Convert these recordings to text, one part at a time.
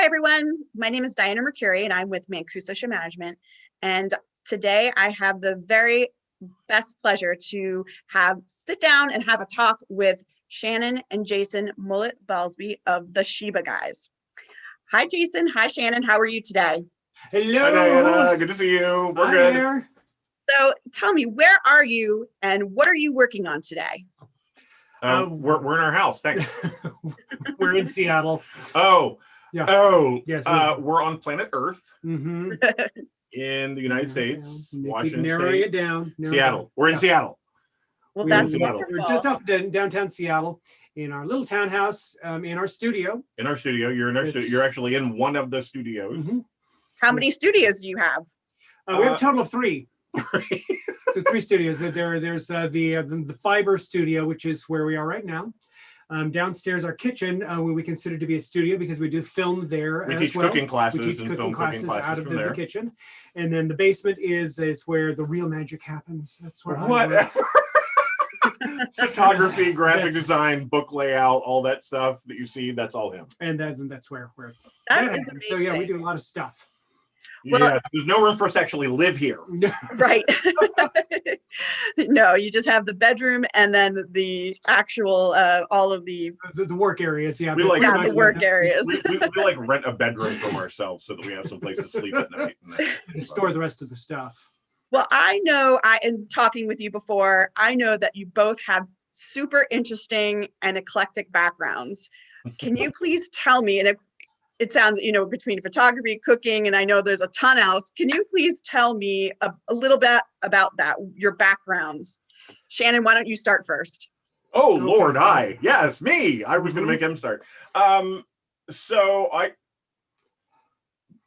Hi, everyone. My name is Diana Mercuri, and I'm with Mancuso Show Management. And today I have the very best pleasure to sit down and have a talk with Shannon and Jason Mullet-Belsby of the Shibaguyz. Hi, Jason. Hi, Shannon. How are you today? Hello. Hi, Diana. Good to see you. We're good. There. So tell me, where are you and what are you working on today? We're in our house. Thanks. We're in Seattle. Yes, we're on planet Earth in the United States, Washington Narrowing State, it down. Seattle. We're in Seattle. Well, We're that's in Seattle. wonderful. We're just off downtown Seattle in our little townhouse in our studio. In our studio. You're in our studio. You're actually in one of the studios. How many studios do you have? We have a total of 3. So 3 studios. There's the fiber studio, which is where we are right now. Downstairs, our kitchen, we consider to be a studio because we do film there. We teach cooking classes and film cooking classes out of from there. the kitchen. And then the basement is where the real magic happens. That's where Whatever. Photography, graphic design, book layout, all that stuff that you see, that's all him. And that's where That is amazing. So yeah, we do a lot of stuff. Well, yeah, there's no room for us to actually live here. Right. No, you just have the bedroom and then the actual all of the work areas. Yeah, We like the work areas. we like rent a bedroom from ourselves so that we have some place to sleep at night. And store the rest of the stuff. Well, I know, in talking with you before, I know that you both have super interesting and eclectic backgrounds. Can you please tell me, and it sounds, between photography, cooking, and I know there's a ton else. Can you please tell me a little bit about that, your backgrounds? Shannon, why don't you start first? Oh, okay. Lord, yes, me. I was going to make him start.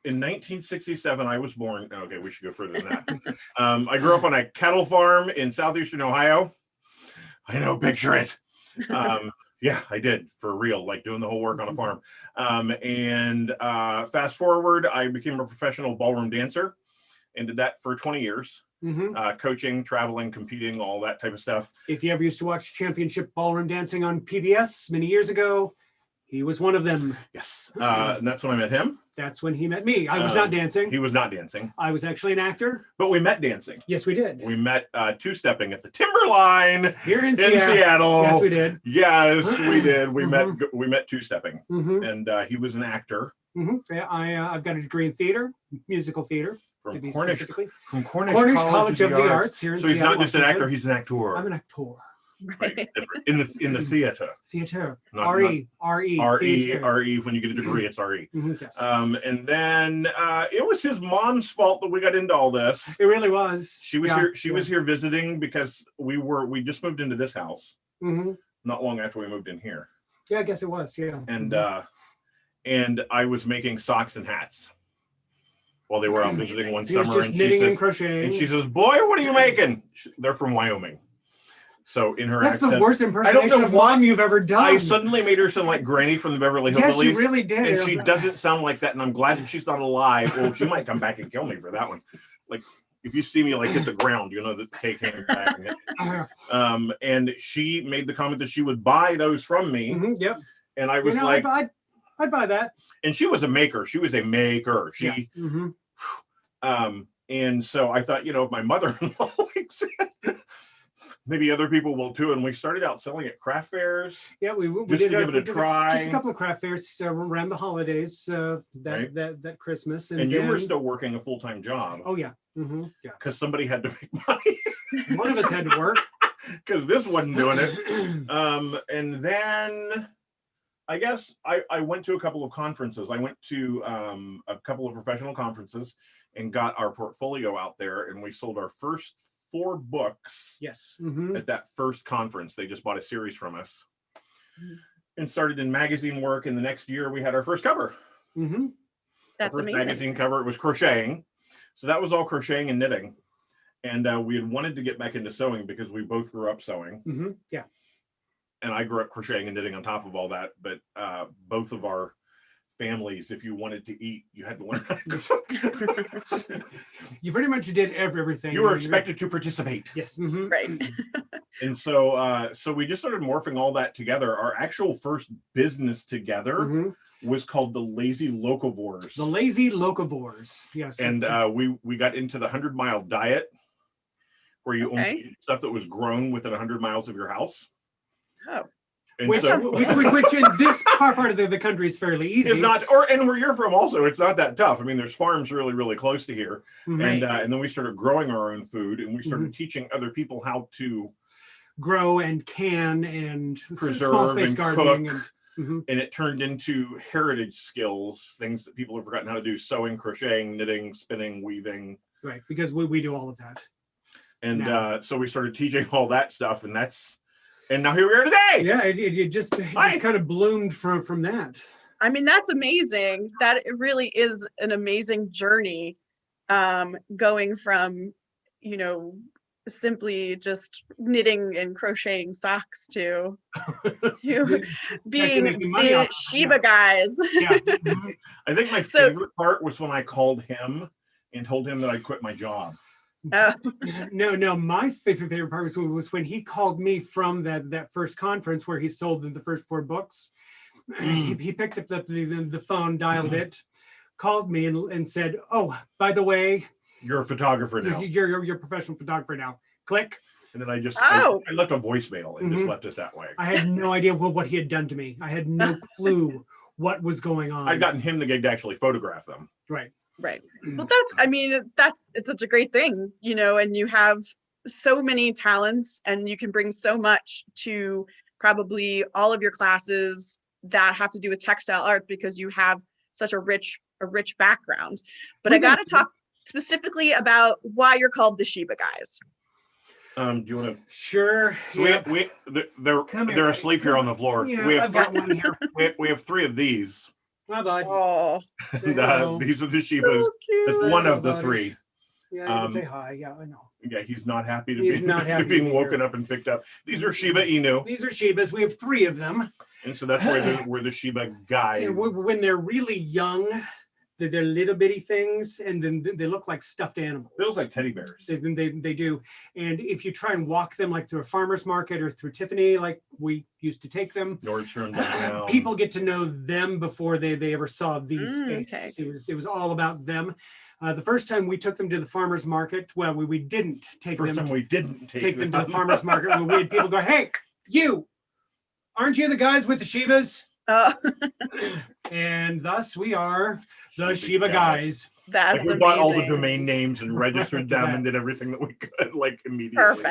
In 1967, I was born. Okay, we should go further than that. I grew up on a cattle farm in southeastern Ohio. I know, picture it. Yeah, I did, for real, like doing the whole work on a farm. Fast forward, I became a professional ballroom dancer and did that for 20 years. Coaching, traveling, competing, all that type of stuff. If you ever used to watch championship ballroom dancing on PBS many years ago, he was one of them. Yes, and that's when I met him. That's when he met me. I was not dancing. He was not dancing. I was actually an actor. But we met dancing. Yes, we did. We met two-stepping at the Timberline here in Seattle. Yes, we did. Yes, we did. We met two-stepping, and he was an actor. Yeah, I've got a degree in theater, musical theater. From Cornish College of the Arts here in Seattle. So he's not just an actor; he's an actor. I'm an actor. Right. In the theater. Theater. R-E. R-E. When you get a degree, it's R-E. Yes. And then it was his mom's fault that we got into all this. It really was. She was here. She was here visiting because we just moved into this house. Not long after we moved in here. Yeah, I guess it was. Yeah. And I was making socks and hats while they were out visiting one summer. And knitting and crocheting. And she says, "Boy, what are you making?" They're from Wyoming. So in her accent, that's the worst impersonation of mom you've ever done. I suddenly made her sound like Granny from the Beverly Hillbillies. Yes, you really did. And she doesn't sound like that, and I'm glad that she's not alive. Well, she might come back and kill me for that one. Like, if you see me like hit the ground, you know that the K came back. And she made the comment that she would buy those from me. Yep. And I was like, I'd buy that. And she was a maker. She was a maker. She, and so I thought, if my mother-in-law likes it, maybe other people will too. And we started out selling at craft fairs. Yeah, we did to give it a try. Just a couple of craft fairs around the holidays, that Christmas. And you were still working a full-time job. Oh yeah. Yeah. Because somebody had to make money. One of us had to work. Because this wasn't doing it. And then I guess I went to a couple of conferences. I went to a couple of professional conferences and got our portfolio out there, and we sold our first 4 books. Yes. At that first conference. They just bought a series from us and started in magazine work. And the next year we had our first cover. That's amazing. Magazine cover. It was crocheting. So that was all crocheting and knitting. And we had wanted to get back into sewing because we both grew up sewing. Yeah. And I grew up crocheting and knitting on top of all that. But both of our families, if you wanted to eat, you had to learn how to cook. You pretty much did everything. You were expected to participate. Yes. Right. And so so we just started morphing all that together. Our actual first business together was called the Lazy Locavores. The Lazy Locavores. Yes. And we got into the 100-mile diet, where you only eat stuff that was grown within 100 miles of your house. Oh. And which in this part of the country is fairly easy. It's not, and where you're from also, it's not that tough. I mean, there's farms really, really close to here. And then we started growing our own food, and we started teaching other people how to grow and can and preserve small space and gardening cook. And it turned into heritage skills, things that people have forgotten how to do: sewing, crocheting, knitting, spinning, weaving. Right, because we do all of that. And so we started teaching all that stuff, and now here we are today. Yeah, it just kind of bloomed from that. I mean, that's amazing. That it really is an amazing journey, going from, simply just knitting and crocheting socks to being the Shibaguyz. Yeah. I think my favorite part was when I called him and told him that I quit my job. No, my favorite part was when he called me from that first conference where he sold the first 4 books. He picked up the phone, dialed it, called me and said, "Oh, by the way, you're a photographer now. You're a professional photographer now." Click. And then I left a voicemail and just left it that way. I had no idea what he had done to me. I had no clue what was going on. I'd gotten him the gig to actually photograph them. Right. Well, it's such a great thing, and you have so many talents, and you can bring so much to probably all of your classes that have to do with textile art, because you have such a rich background. But I got to talk specifically about why you're called the Shibaguyz. Do you want to? Sure. So they're asleep here on the floor. Yeah, I've got one here. We have 3 of these. Bye bye. Oh, And, these are the Shibas. so cute. That's one of the 3. Yeah, say hi. Yeah, I know. Yeah, he's not happy to be being woken up and picked up. These are Shiba Inu. These are Shibas. We have 3 of them. And so that's where the Shiba guy. Yeah, when they're really young, they're little bitty things, and then they look like stuffed animals. They look like teddy bears. They do. And if you try and walk them like through a farmer's market or through Tiffany, like we used to take them, Nordstrom, people get to know them before they ever saw these faces. Okay. It was all about them. The first time we took them to the farmer's market, well, we didn't take them. First time we didn't take them to the farmer's market. We had people go, "Hey, you, aren't you the guys with the Shibas?" And thus we are the Shibaguyz. That's we bought all the domain names and registered them and did everything that we could, like, immediately.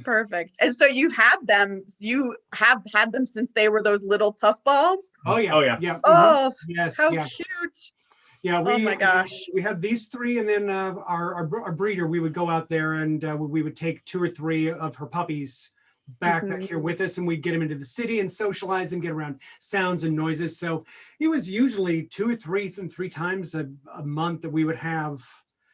Perfect. And so you have had them since they were those little puff balls. Oh yeah. Oh yes. How cute. Yeah. Oh my gosh. We have these 3, and then our breeder. We would go out there and we would take 2 or 3 of her puppies back here with us, and we'd get them into the city and socialize and get around sounds and noises. So it was usually 2 or 3 times a month that we would have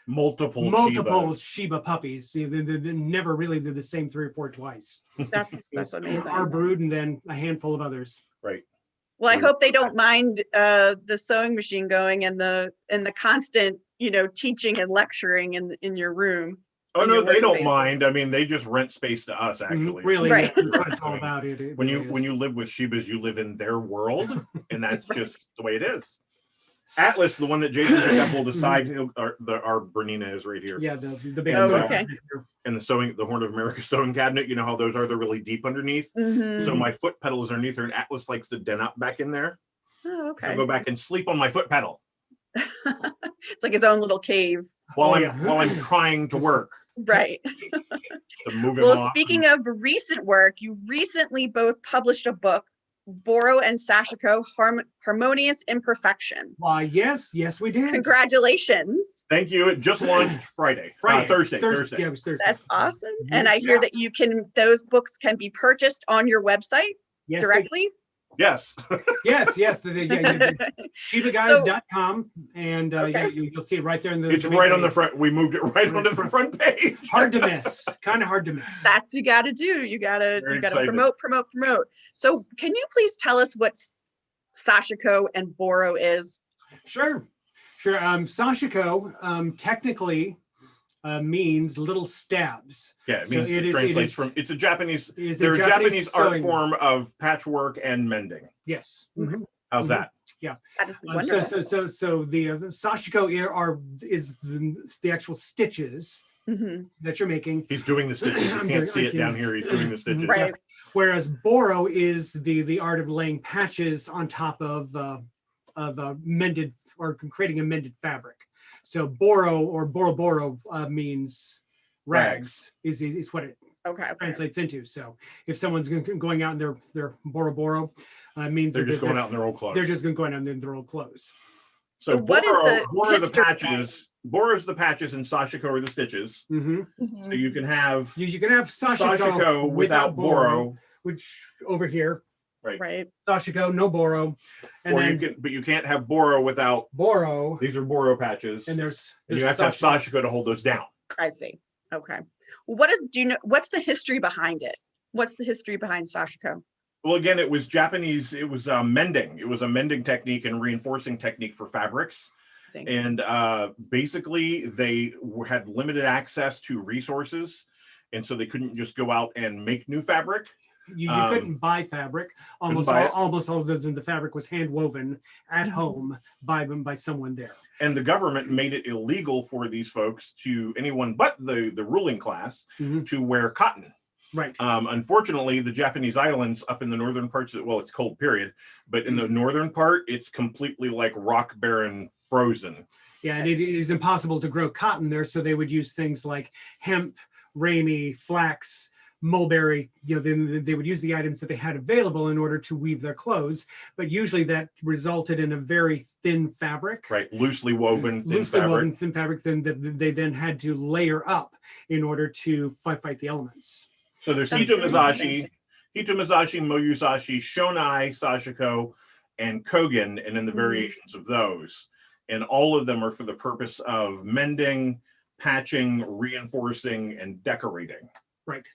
multiple Shiba puppies. They never really did the same 3 or 4 twice. That's amazing. Our brood, and then a handful of others. Right. Well, I hope they don't mind the sewing machine going and the constant, teaching and lecturing in your room. Oh no, they don't mind. I mean, they just rent space to us, actually. Really, right. That's what it's all about. When you live with Shibas, you live in their world, and that's just the way it is. Atlas, the one that Jason picked up, will decide. Our Bernina is right here. Yeah, the big. Okay. And the Horn of America sewing cabinet. You know how those are? They're really deep underneath. So my foot pedal is underneath her, and Atlas likes to den up back in there. Oh, okay. I'll go back and sleep on my foot pedal. It's like his own little cave. While I'm trying to work. Right. To move him well, off. Speaking of recent work, you recently both published a book, Boro and Sashiko, Harmonious Imperfection. Why, yes, we did. Congratulations. Thank you. It just launched Thursday. Yeah, it was Thursday. That's awesome. And I hear that those books can be purchased on your website directly. Yes. yes. Shibaguyz.com, and you'll see it right there in the. It's right on the front. We moved it right onto the front page. Hard to miss. Kind of hard to miss. That's you got to do. You got to promote. So, can you please tell us what Sashiko and Boro is? Sure. Sashiko technically means little stabs. Yeah, it So means it it is- translates it from, it's a Japanese, It is they're a Japanese art sewing. form of patchwork and mending. Yes. How's Mhm. that? That is wonderful. So the Sashiko is the actual stitches Mhm. that you're making. He's doing the stitches. You I'm can't doing- see I it down can- here. He's doing the stitches. Right. Whereas Boro is the art of laying patches on top of mended or creating a mended fabric. So Boro or Boro means rags is what it Okay. translates into. So if someone's going out in their Boro means They're that just going out in their old clothes. They're just going out in their old clothes. So what is the Boro are the history? patches. Boro is the patches and Sashiko are the stitches. Mhm. So you can have You can have Sashiko, Sashiko without Boro. which over here Right. Sashiko, no Boro, and Or then you can, but you can't have Boro without, Boro, these are Boro patches. and And there's you have to have Sashiko to hold those down. I see. Okay. What is, do you know, what's the history behind it? What's the history behind Sashiko? Well, again, it was Japanese, it was mending. It was a mending technique and reinforcing technique for fabrics. See. And basically they had limited access to resources. And so they couldn't just go out and make new fabric. You couldn't buy fabric. Almost buy all, it. of the fabric was hand woven at home by someone there. And the government made it illegal for these folks to, anyone but the ruling class, Mhm. to wear cotton. Right. Unfortunately, the Japanese islands up in the northern parts of, well, it's cold period, but in the northern part, it's completely like rock barren frozen. Yeah, and it is impossible to grow cotton there, so they would use things like hemp, ramie, flax, mulberry. Then they would use the items that they had available in order to weave their clothes, but usually that resulted in a very thin fabric. Right, loosely woven thin fabric. Thin fabric that they then had to layer up in order to fight the elements. So there's Sounds Hitomizashi, Moyuzashi, Shonai, Sashiko, and Kogen, and then the variations of those. And all of them are for the purpose of mending, patching, reinforcing, and decorating Right.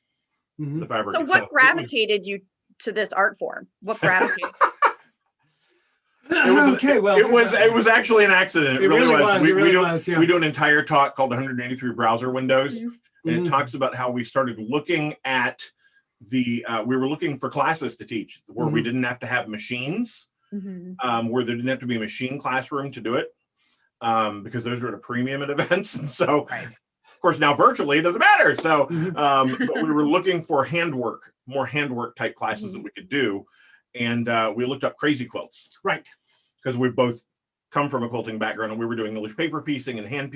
Mhm. the fabric. So what itself. gravitated you to this art form? What gravitated? Okay, well, it was actually an accident. It really was. It really was. Yeah. We do an entire talk called 183 browser windows, Mhm. and Mhm. it talks about how we started looking at we were looking for classes to teach where we didn't have to have machines, Mhm. where there didn't have to be a machine classroom to do it, because those are at a premium at events. And so, Right. of course, now virtually it doesn't matter. So, Mhm. but we were looking for more handwork type classes that we could do. And we looked up crazy quilts. Right. Because we both come from a quilting background, and we were doing English paper piecing and hand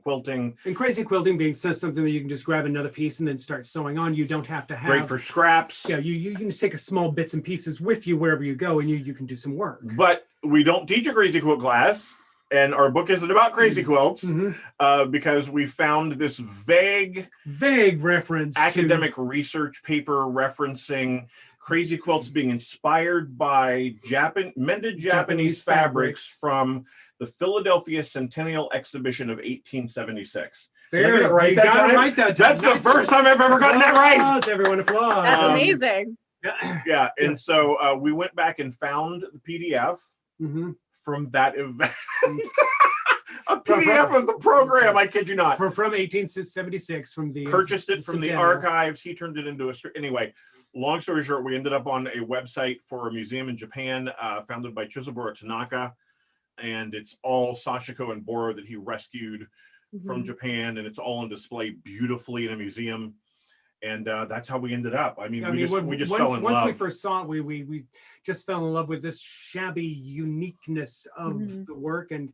quilting. And crazy quilting being something that you can just grab another piece and then start sewing on. You don't have to have. Great for scraps. Yeah, you can just take a small bits and pieces with you wherever you go, and you can do some work. But we don't teach a crazy quilt class, and our book isn't about crazy quilts, because we found this vague reference academic research paper referencing crazy quilts being inspired by mended Japanese fabrics from the Philadelphia Centennial Exhibition of 1876. Did I get it right that time? That's the first time I've ever gotten that right. Applause, everyone applause. That's amazing. Yeah. Yeah, and so we went back and found the PDF from that event. A PDF of the program, I kid you not. From 1876, from the Purchased it from the Centennial. archives. He turned it into anyway. Long story short, we ended up on a website for a museum in Japan, founded by Chizaburo Tanaka, and it's all Sashiko and Boro that he rescued from Japan, and it's all on display beautifully in a museum. And that's how we ended up. I mean, we just fell in love. Once we first saw it, we just fell in love with this shabby uniqueness of the work, and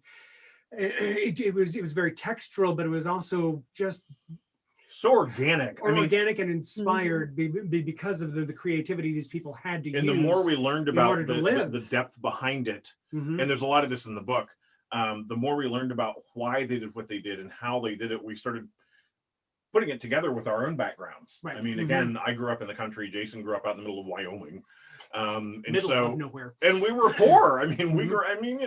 it was very textural, but it was also just so organic. Organic and inspired because of the creativity these people had to use. And the more we learned about the depth behind it, and there's a lot of this in the book, the more we learned about why they did what they did and how they did it, we started putting it together with our own backgrounds. Right. I mean, again, I grew up in the country. Jason grew up out in the middle of Wyoming. And middle so, of nowhere. And we were poor. I mean,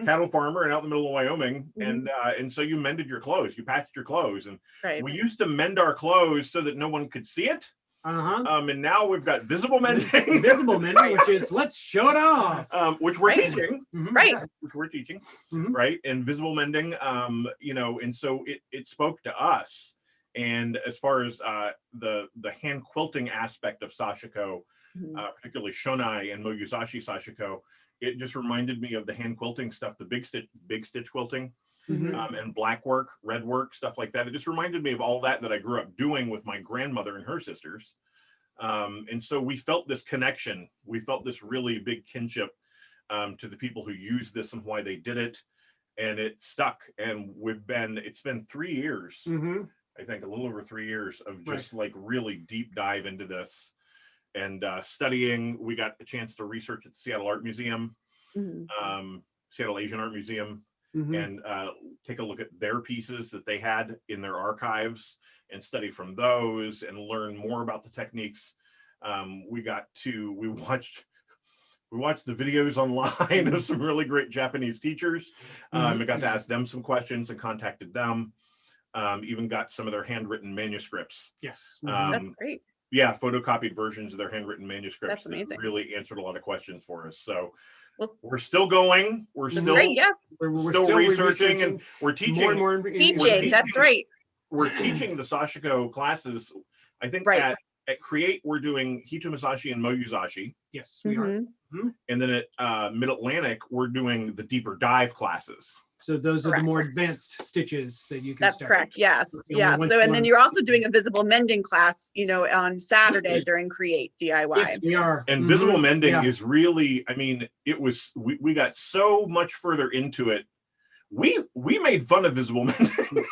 cattle farmer and out in the middle of Wyoming. And so you mended your clothes, you patched your clothes. And we used to mend our clothes so that no one could see it. And now we've got visible mending. Visible mending, which is let's show it off. Which we're Right. teaching. Right. Which we're teaching. Mhm. Right. And visible mending, you know, and so it spoke to us. And as far as the hand quilting aspect of sashiko, particularly shonai and moyuzashi sashiko, it just reminded me of the hand quilting stuff, the big stitch quilting, and black work, red work, stuff like that. It just reminded me of all that I grew up doing with my grandmother and her sisters. And so we felt this connection. We felt this really big kinship to the people who used this and why they did it. And it stuck. And it's been 3 years, I think, a little over 3 years of just like really deep dive into this and studying. We got a chance to research at the Seattle Art Museum, Seattle Asian Art Museum, and take a look at their pieces that they had in their archives and study from those and learn more about the techniques. We watched the videos online of some really great Japanese teachers. I got to ask them some questions and contacted them. Even got some of their handwritten manuscripts. Yes. That's great. Yeah, photocopied versions of their handwritten manuscripts. That's amazing. That really answered a lot of questions for us. So well, we're still going. We're still great, yeah. We're still researching, and we're teaching more and more. Teaching, that's right. We're teaching the sashiko classes. I think at Create we're doing hitomasashi and moyuzashi. Yes, we are. And then at Mid-Atlantic we're doing the deeper dive classes. So those are the more advanced stitches that you can. That's start. correct. Yes. Yeah. So, and then you're also doing a visible mending class, you know, on Saturday during Create DIY. Yes, we are. And visible mending is really, I mean, we got so much further into it. We made fun of visible mending.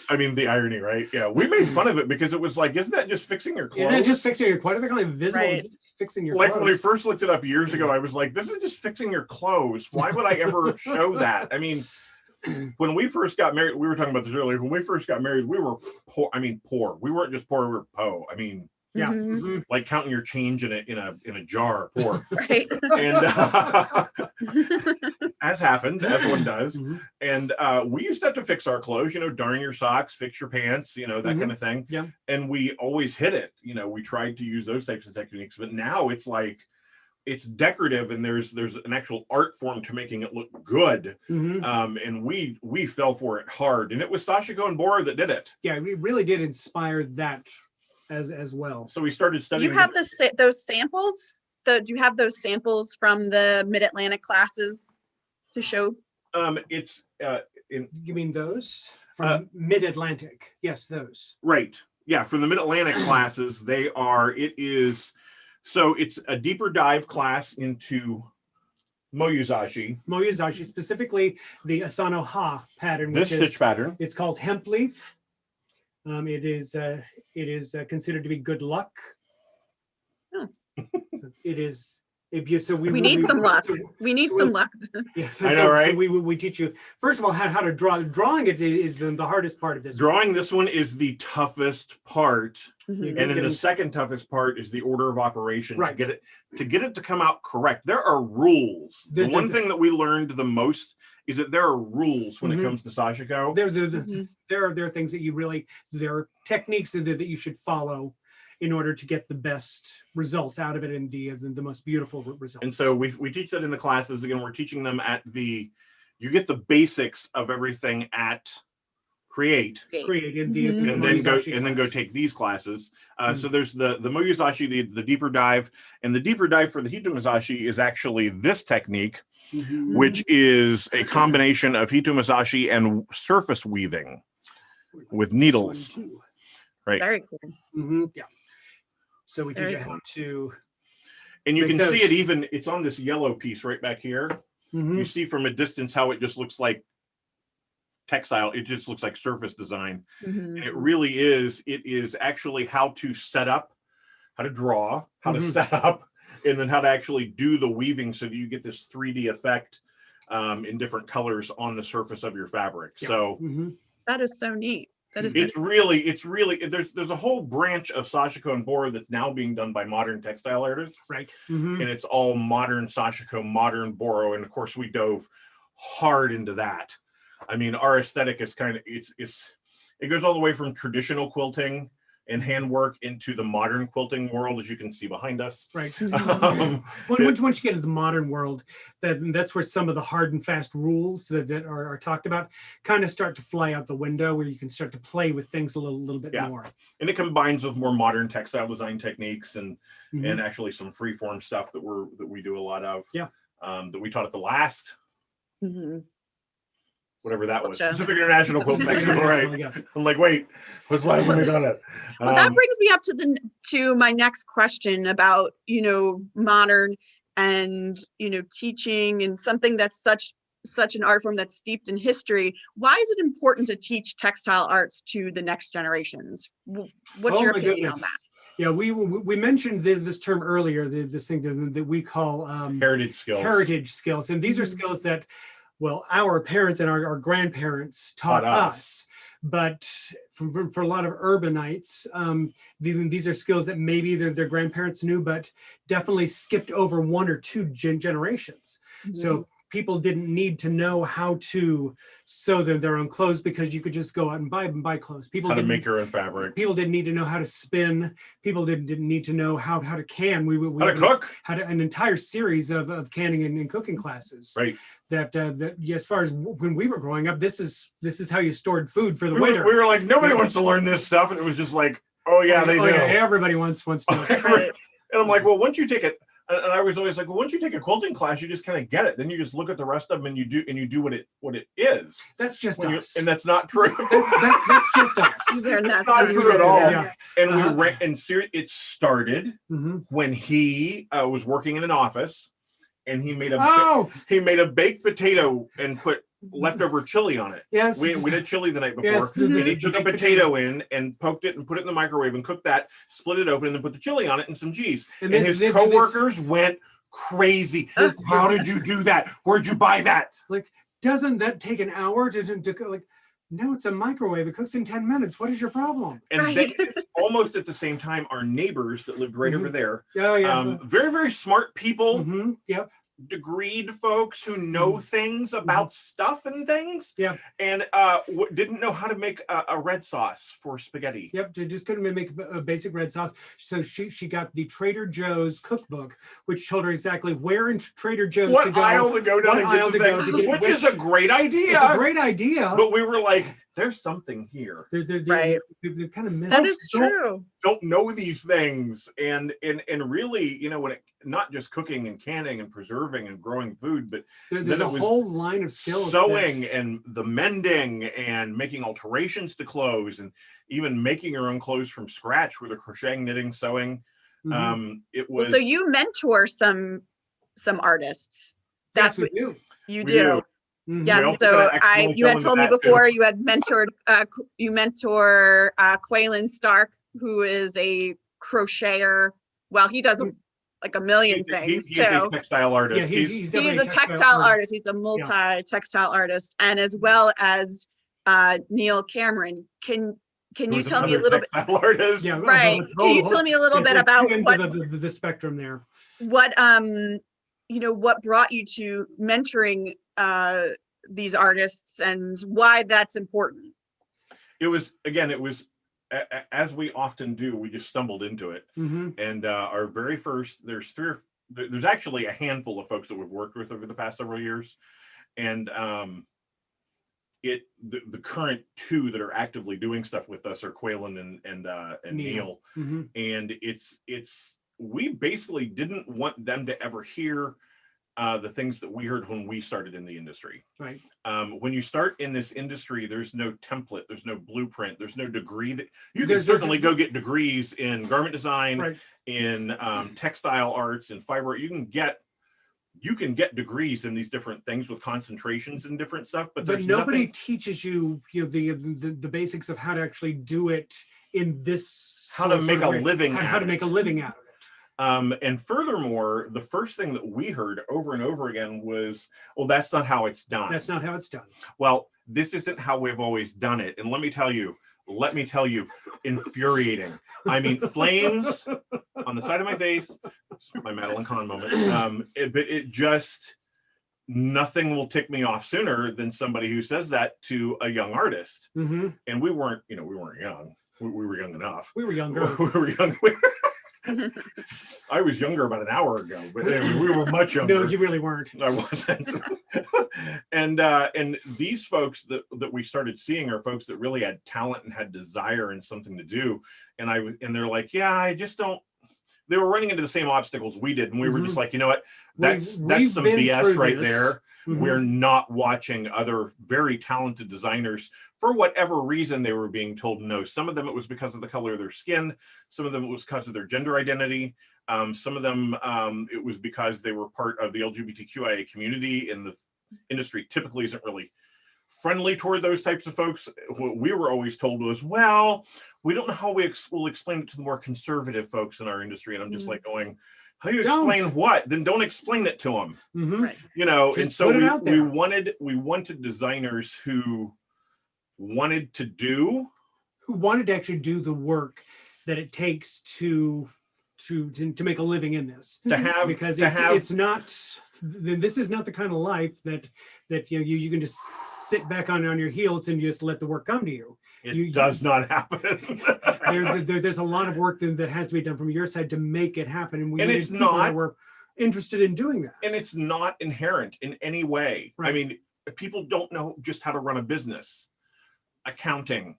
I mean, the irony, right? Yeah, we made fun of it because it was like, isn't that just fixing your clothes? Isn't that just fixing your clothes? What are they calling visible? Fixing your clothes. When we first looked it up years ago, I was like, this is just fixing your clothes. Why would I ever show that? I mean, when we first got married, we were talking about this earlier. When we first got married, we were poor. I mean, poor. We weren't just poor, we were po. I mean, like counting your change in a jar, poor. Right. And as happens, everyone does. And we used to have to fix our clothes, you know, darn your socks, fix your pants, you know, that kind of thing. Yeah. And we always hit it. You know, we tried to use those types of techniques, but now it's like it's decorative and there's an actual art form to making it look good. And we fell for it hard. And it was Sashiko and Bora that did it. Yeah, we really did inspire that as well. So we started studying. You have those samples? Do you have those samples from the Mid-Atlantic classes to show? You mean those from Mid-Atlantic? Yes, those. Right. Yeah, from the Mid-Atlantic classes, it's a deeper dive class into moyuzashi. Moyuzashi, specifically the Asano Ha pattern. This stitch pattern. It's called hemp leaf. It is considered to be good luck. It is. So we need some luck. We need some luck. Yes, I know, right? So we teach you first of all how to draw. Drawing it is the hardest part of this. Drawing this one is the toughest part, Mhm. and then the second toughest part is the order of operation Right. to get it to come out correct. There are rules. The one thing that we learned the most is that there are rules when it comes to sashiko. There are things that there are techniques that you should follow in order to get the best results out of it and the most beautiful results. And so we teach that in the classes. Again, we're teaching them you get the basics of everything at Create. And then go take these classes. So there's the moyuzashi, the deeper dive, and the deeper dive for the hitomasashi is actually this technique, which is a combination of hitomasashi and surface weaving with needles. Right. Very cool. Yeah. So we teach you how to. And you can see it even, it's on this yellow piece right back here. You see from a distance how it just looks like textile. It just looks like surface design. And it really is. It is actually how to set up, how to draw, how to set up, and then how to actually do the weaving so that you get this 3D effect in different colors on the surface of your fabric. Yeah. So that is so neat. That is it's really there's a whole branch of sashiko and bora that's now being done by modern textile artists, right? And it's all modern sashiko, modern boro, and of course we dove hard into that. I mean, our aesthetic is kind of it goes all the way from traditional quilting and handwork into the modern quilting world, as you can see behind us. Right. Um, Once you get into the modern world, that's where some of the hard and fast rules that are talked about kind of start to fly out the window, where you can start to play with things a little bit more. And it combines with more modern textile design techniques and Mhm. and actually some freeform stuff that we do a lot of. Yeah. That we taught at the last, Mhm. whatever that was, Gotcha. Pacific International Quilt Festival, right? Yes. I'm like, wait, what's the last time we done it? Well, that brings me up to my next question about, modern and, teaching, and something that's such an art form that's steeped in history. Why is it important to teach textile arts to the next generations? What's Oh your my opinion on goodness. that? Yeah, we mentioned this term earlier, this thing that we call heritage skills. heritage skills. And these are Mhm. skills that, well, our parents and our grandparents taught us. But for a lot of urbanites, these are skills that maybe their grandparents knew, but definitely skipped over one or two generations. So people didn't need to know how to sew their own clothes, because you could just go out and buy clothes. People How to didn't make your own fabric. People didn't need to know how to spin. People didn't need to know how to can. We How to cook. had an entire series of canning and cooking classes. Right. That as far as when we were growing up, this is how you stored food for the We winter. were like, nobody wants to learn this stuff, and it was just like, oh yeah, they do. Yeah, everybody wants to. Right. And I'm like, well, once you take it, and I was always like, well, once you take a quilting class, you just kind of get it. Then you just look at the rest of them, and you do what it is. That's just us. And that's not true. That's just us. They're not Not true at all. Yeah. And we ran, and it started Mhm. when he was working in an office, and he made Oh, a baked potato and put leftover chili on it. yes. We did chili the night before. Yes, And he took a potato in and poked it and put it in the microwave and cooked that, split it open, and then put the chili on it and some cheese. And his coworkers went crazy. How did you do that? Where'd you buy that? Like, doesn't that take an hour to like? No, it's a microwave. It cooks in 10 minutes. What is your problem? And Right. then almost at the same time, our neighbors that lived right over there, Oh yeah. very, very smart people, Yep. degreed folks who know things about stuff and things. Yeah. And didn't know how to make a red sauce for spaghetti. Yep, just couldn't make a basic red sauce. So she got the Trader Joe's cookbook, which told her exactly where in Trader Joe's What to go. aisle to go down what and get aisle the to go things, to get which is a great idea. It's a great idea. But we were like, there's something here. Right. They're kind of missing. That is true. Don't know these things, and really, when it, not just cooking and canning and preserving and growing food, but There's then a it was whole line of skills. sewing and the mending and making alterations to clothes and even making your own clothes from scratch with the crocheting, knitting, sewing. It was. Well, so you mentor some artists. Yes, That's we what do. you We do. do. Mhm. We Yes. also So gotta accidentally you go had into told me that, too. before you had mentored Quaylen Stark, who is a crocheter. Well, he does like a million things He's a too. textile artist. Yeah, He's definitely a textile artist. He's a multi-textile artist, and as well as Neil Cameron. Can you who's tell me a another little bit? textile artist. Yeah, Right. Can you tell me a little bit about the spectrum there? what what brought you to mentoring these artists and why that's important? It was as we often do, we just stumbled into it. And our very first, there's actually a handful of folks that we've worked with over the past several years, and the current two that are actively doing stuff with us are Quaylen and Neil. And we basically didn't want them to ever hear the things that we heard when we started in the industry. Right. When you start in this industry, there's no template, there's no blueprint, there's no degree that you can certainly go get degrees in garment design, Right. in textile arts, and fiber. You can get degrees in these different things with concentrations and different stuff, but there's nobody nothing, teaches you, the basics of how to actually do it in this. how to make a living, how to make a living out of it. And furthermore, the first thing that we heard over and over again was, well, that's not how it's done. That's not how it's done. Well, this isn't how we've always done it. And let me tell you, infuriating. I mean, flames on the side of my face. It's my Madeline Kahn moment. But it just, nothing will tick me off sooner than somebody who says that to a young artist. And we weren't young. We were young enough. We were younger. We were young. I was younger about an hour ago, but anyway, we were much younger. No, you really weren't. I wasn't. and these folks that we started seeing are folks that really had talent and had desire and something to do. And they're like, yeah, I just don't. They were running into the same obstacles we did, and we were just like, you know what? That's some BS right there. We're not watching other very talented designers for whatever reason they were being told no. Some of them it was because of the color of their skin. Some of them it was because of their gender identity. Some of them it was because they were part of the LGBTQIA community, and the industry typically isn't really friendly toward those types of folks. What we were always told was, well, we don't know how will explain it to the more conservative folks in our industry. And I'm just like going, how do you explain what? Then don't explain it to them. Right. You know, Just and so we wanted designers who wanted to actually do the work that it takes to make a living in this. Because it's not, this is not the kind of life that you can just sit back on your heels and just let the work come to you. It does not happen. There's a lot of work that has to be done from your side to make it happen, and it's not. We're interested in doing that, and it's not inherent in any way. Right. I mean, people don't know just how to run a business, accounting,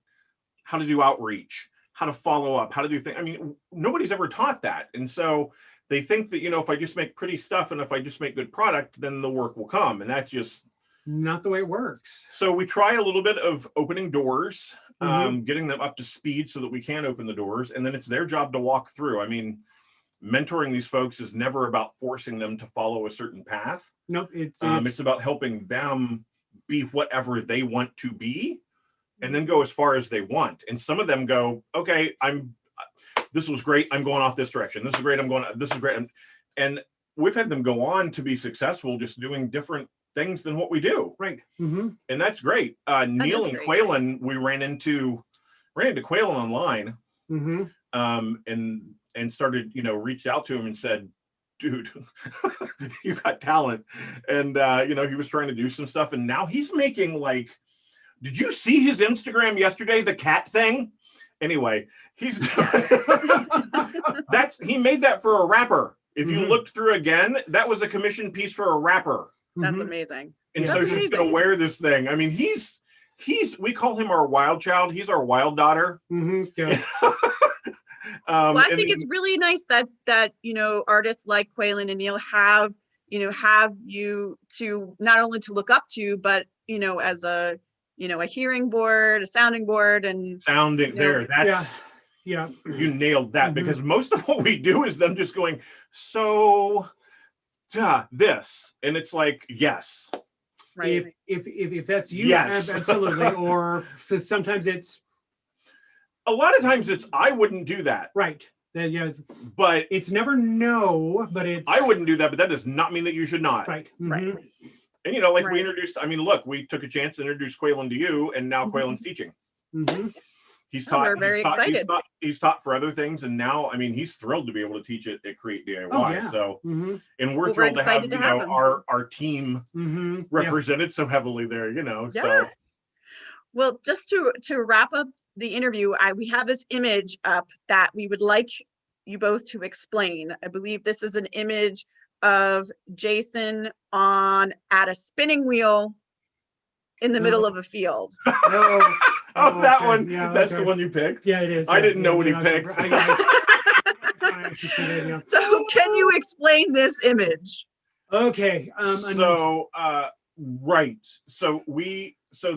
how to do outreach, how to follow up, how to do things. I mean, nobody's ever taught that, and so they think that if I just make pretty stuff and if I just make good product, then the work will come, and that's just not the way it works. So we try a little bit of opening doors, getting them up to speed so that we can open the doors, and then it's their job to walk through. I mean, mentoring these folks is never about forcing them to follow a certain path. Nope, it's about helping them be whatever they want to be, and then go as far as they want. And some of them go, okay, this was great, I'm going off this direction. This is great, this is great. And we've had them go on to be successful just doing different things than what we do. Right. And that's great. Neil and Quaylen, we ran into Quaylen online, and started, reached out to him and said, dude, you got talent. And he was trying to do some stuff, and now he's making did you see his Instagram yesterday, the cat thing? Anyway, he made that for a rapper. If you looked through again, that was a commission piece for a rapper. That's amazing. And so she's going to wear this thing. I mean, we call him our wild child. He's our wild daughter. Yeah. Well, I think it's really nice that artists like Quaylen and Neil have you to not only to look up to, but as a hearing board, a sounding board, and there. That's yeah. You nailed that, because most of what we do is them just going, so this, and it's like, yes, right. If that's you, yes. Absolutely. Or so sometimes it's a lot of times it's I wouldn't do that. Right. Yes. But it's never no, but it's I wouldn't do that, but that does not mean that you should not. Right. Right. And we introduced, look, we took a chance to introduce Quaylen to you, and now Quaylen's teaching. He's taught. We're very excited. He's taught for other things, and now, he's thrilled to be able to teach it at Create DIY. Oh, yeah. So, and we're thrilled to have our team represented so heavily there. Yeah. So. Well, just to wrap up the interview, we have this image up that we would like you both to explain. I believe this is an image of Jason at a spinning wheel in the middle of a field. Oh, that one. Yeah, that's the one you picked? Yeah, it is. I didn't know what he picked. So can you explain this image? Okay. Right. So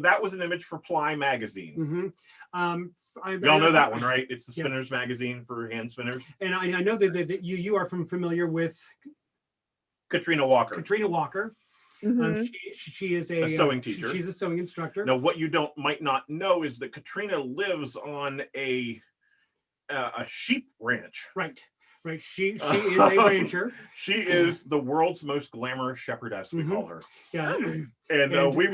that was an image for Ply magazine. Y'all know that one, right? It's the Spinners magazine for hand spinners. And I know that you are familiar with Katrina Walker. She is a sewing teacher. She's a sewing instructor. Now, what you might not know is that Katrina lives on a sheep ranch. Right. She is a rancher. She is the world's most glamorous shepherdess. We call her. Yeah. And we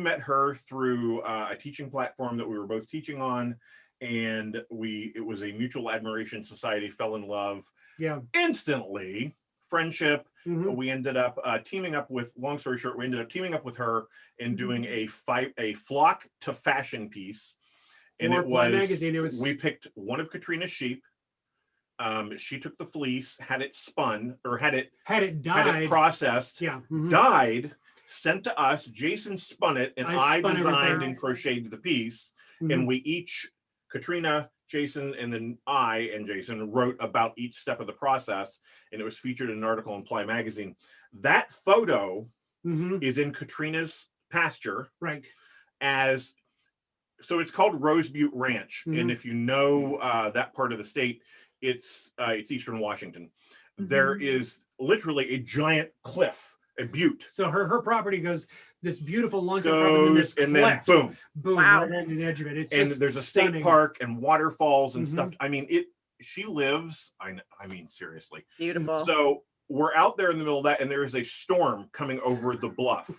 met her through a teaching platform that we were both teaching on, and it was a mutual admiration society. Fell in love. Yeah. Instantly. Friendship. We ended up teaming up with, long story short, we ended up teaming up with her and doing a flock to fashion piece. And For it Ply was, Magazine, it was we picked one of Katrina's sheep. She took the fleece, had it spun, or had it died. processed, Yeah. died, sent to us. Jason spun it, and I spun designed everything. and crocheted the piece. Mhm. And we each, Katrina, Jason, and then I and Jason wrote about each step of the process, and it was featured in an article in Ply Magazine. That photo is in Katrina's pasture. Right. So it's called Rose Butte Ranch, and if you know that part of the state, it's Eastern Washington. There is literally a giant cliff, a butte. So her property goes this beautiful long Goes and then boom, Wow. right on the edge of it. It's and just there's a stunning. state park and waterfalls and stuff. I mean, she lives. I mean, seriously, Beautiful. So we're out there in the middle of that, and there is a storm coming over the bluff.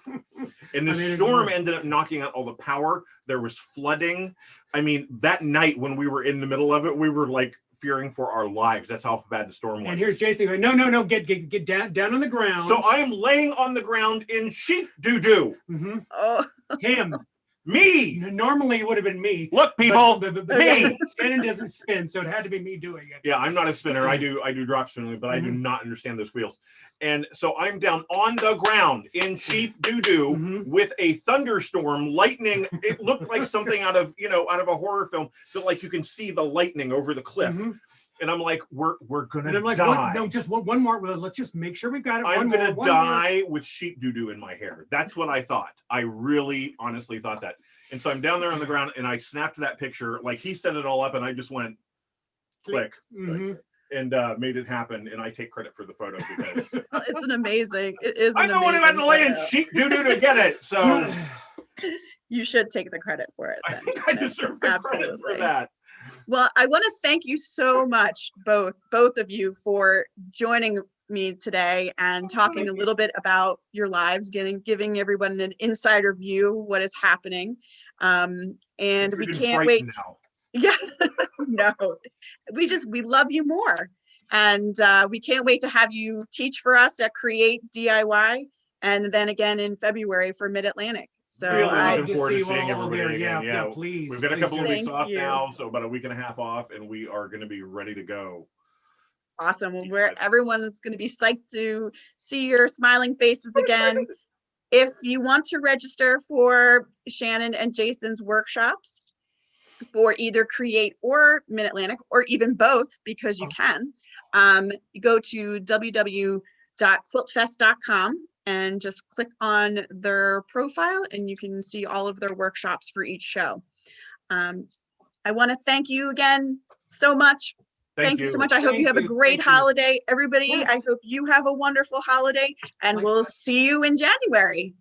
And the storm ended up knocking out all the power. There was flooding. I mean, that night when we were in the middle of it, we were like fearing for our lives. That's how bad the storm was. And here's Jason going, no, get down on the ground. So I am laying on the ground in sheep doo-doo. Oh. Him. Me. Normally it would have been me. Look, people. But Me. Shannon doesn't spin, so it had to be me doing it. Yeah, I'm not a spinner. I do drop spinning, but I do not understand those wheels. And so I'm down on the ground in sheep doo-doo with a thunderstorm, lightning. It looked like something out of a horror film. So like you can see the lightning over the cliff. And I'm like, we're gonna die. No, just one more. Let's just make sure we got it. I'm gonna die with sheep doo-doo in my hair. That's what I thought. I really honestly thought that. And so I'm down there on the ground, and I snapped that picture. Like he set it all up, and I just went click and made it happen. And I take credit for the photo because It's an amazing. It is. I'm the one who had to lay in sheep doo-doo to get it. So you should take the credit for it. I think I deserve the credit for that. Well, I want to thank you so much, both of you, for joining me today and talking a little bit about your lives, giving everyone an insider view what is happening. And we can't wait. Now. Yeah, no, we love you more, and we can't wait to have you teach for us at Create DIY, and then again in February for Mid-Atlantic. So really looking forward to seeing everybody again. Yeah, please. We've got a couple of weeks off you. now, so about a week and a half off, and we are going to be ready to go. Awesome. Well, everyone is going to be psyched to see your smiling faces again. If you want to register for Shannon and Jason's workshops for either Create or Mid-Atlantic, or even both, because you can, you go to www.quiltfest.com and just click on their profile, and you can see all of their workshops for each show. I want to thank you again so much. Thank you so much. I hope you have a great holiday, everybody. I hope you have a wonderful holiday, and we'll see you in January.